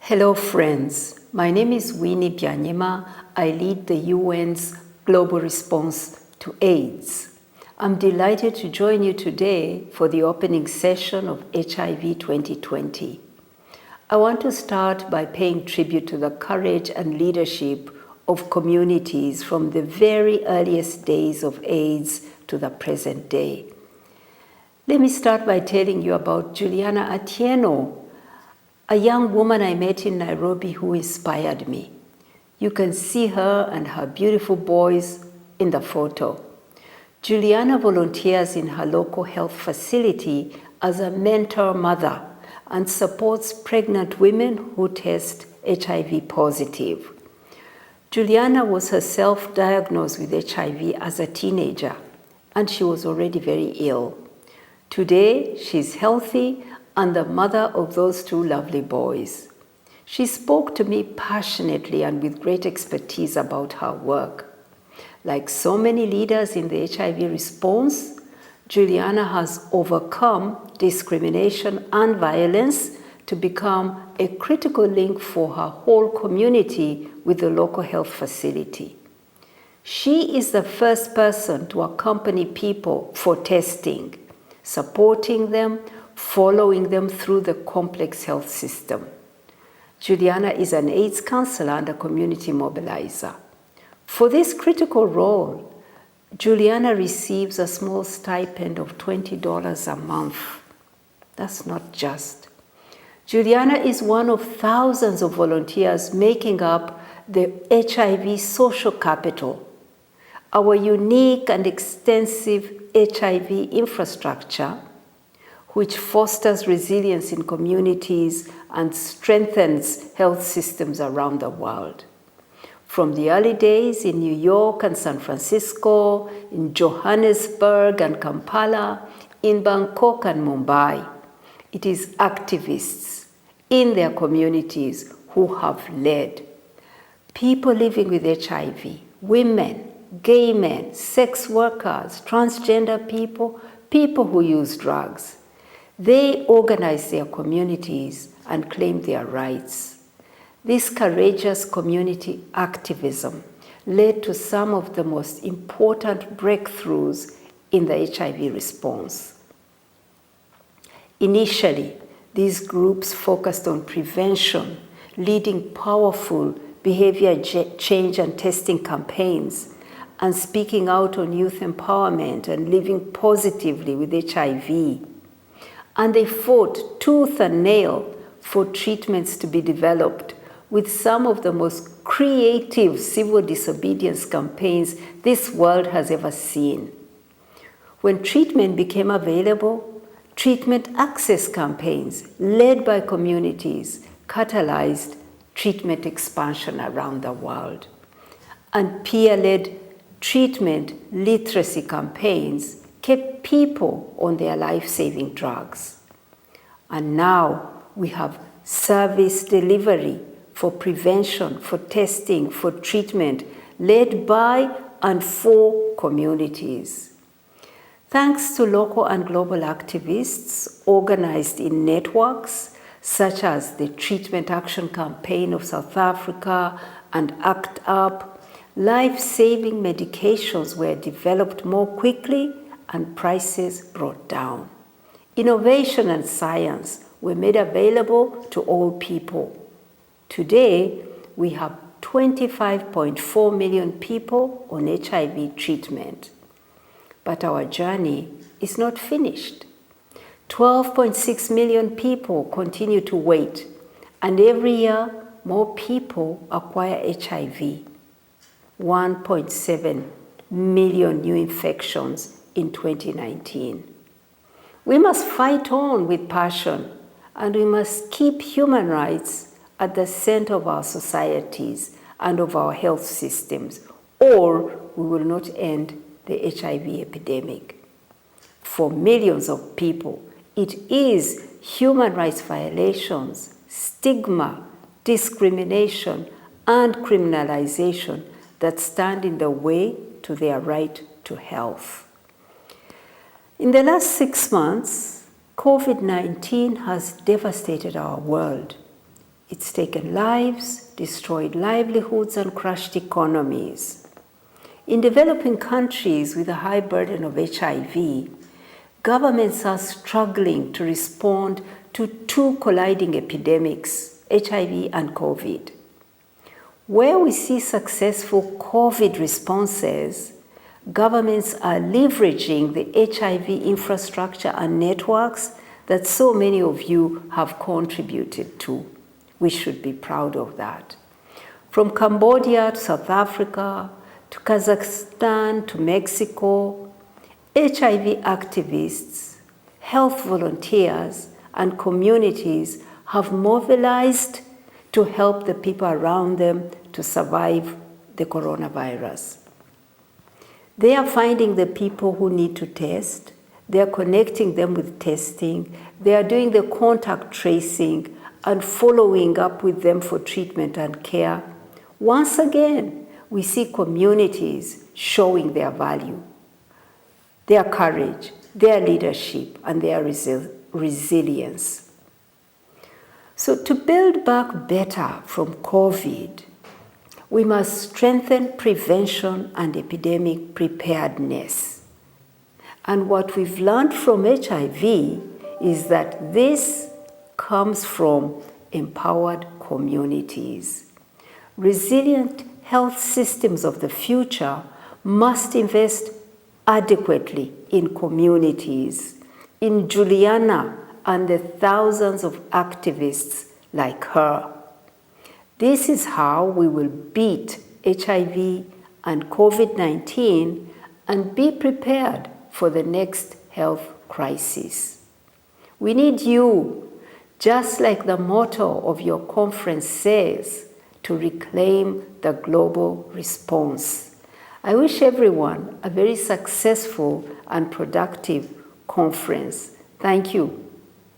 Hello friends, my name is Winnie Byanyima. I lead the UN's global response to AIDS. I'm delighted to join you today for the opening session of HIV 2020. I want to start by paying tribute to the courage and leadership of communities from the very earliest days of AIDS to the present day. Let me start by telling you about Juliana Atieno, a young woman I met in Nairobi who inspired me. You can see her and her beautiful boys in the photo. Juliana volunteers in her local health facility as a mentor mother and supports pregnant women who test HIV positive. Juliana was herself diagnosed with HIV as a teenager, and she was already very ill. Today, she's healthy and the mother of those two lovely boys. She spoke to me passionately and with great expertise about her work. Like so many leaders in the HIV response, Juliana has overcome discrimination and violence to become a critical link for her whole community with the local health facility. She is the first person to accompany people for testing, supporting them, following them through the complex health system. Juliana is an AIDS counselor and a community mobilizer. For this critical role, Juliana receives a small stipend of $20 a month. That's not just. Juliana is one of thousands of volunteers making up the HIV social capital, our unique and extensive HIV infrastructure, which fosters resilience in communities and strengthens health systems around the world. From the early days in New York and San Francisco, in Johannesburg and Kampala, in Bangkok and Mumbai, it is activists in their communities who have led. People living with HIV, women, gay men, sex workers, transgender people, people who use drugs. They organize their communities and claim their rights. This courageous community activism led to some of the most important breakthroughs in the HIV response. Initially, these groups focused on prevention, leading powerful behavior change and testing campaigns, and speaking out on youth empowerment and living positively with HIV. And they fought tooth and nail for treatments to be developed with some of the most creative civil disobedience campaigns this world has ever seen. When treatment became available, treatment access campaigns led by communities catalyzed treatment expansion around the world. And peer-led treatment literacy campaigns kept people on their life-saving drugs. And now we have service delivery for prevention, for testing, for treatment, led by and for communities. Thanks to local and global activists organized in networks such as the Treatment Action Campaign of South Africa and ACT UP, life-saving medications were developed more quickly and prices brought down. Innovation and science were made available to all people. Today, we have 25.4 million people on HIV treatment. But our journey is not finished. 12.6 million people continue to wait, and every year, more people acquire HIV. 1.7 million new infections in 2019. We must fight on with passion, and we must keep human rights at the center of our societies and of our health systems, or we will not end the HIV epidemic. For millions of people, it is human rights violations, stigma, discrimination, and criminalization that stand in the way to their right to health. In the last 6 months, COVID-19 has devastated our world. It's taken lives, destroyed livelihoods, and crushed economies. In developing countries with a high burden of HIV, governments are struggling to respond to two colliding epidemics, HIV and COVID. Where we see successful COVID responses, governments are leveraging the HIV infrastructure and networks that so many of you have contributed to. We should be proud of that. From Cambodia to South Africa, to Kazakhstan to Mexico, HIV activists, health volunteers, and communities have mobilized to help the people around them to survive the coronavirus. They are finding the people who need to test. They are connecting them with testing. They are doing the contact tracing and following up with them for treatment and care. Once again, we see communities showing their value, their courage, their leadership, and their resilience. So to build back better from COVID, we must strengthen prevention and epidemic preparedness. And what we've learned from HIV is that this comes from empowered communities. Resilient health systems of the future must invest adequately in communities, in Juliana and the thousands of activists like her. This is how we will beat HIV and COVID-19 and be prepared for the next health crisis. We need you, just like the motto of your conference says, to reclaim the global response. I wish everyone a very successful and productive conference. Thank you.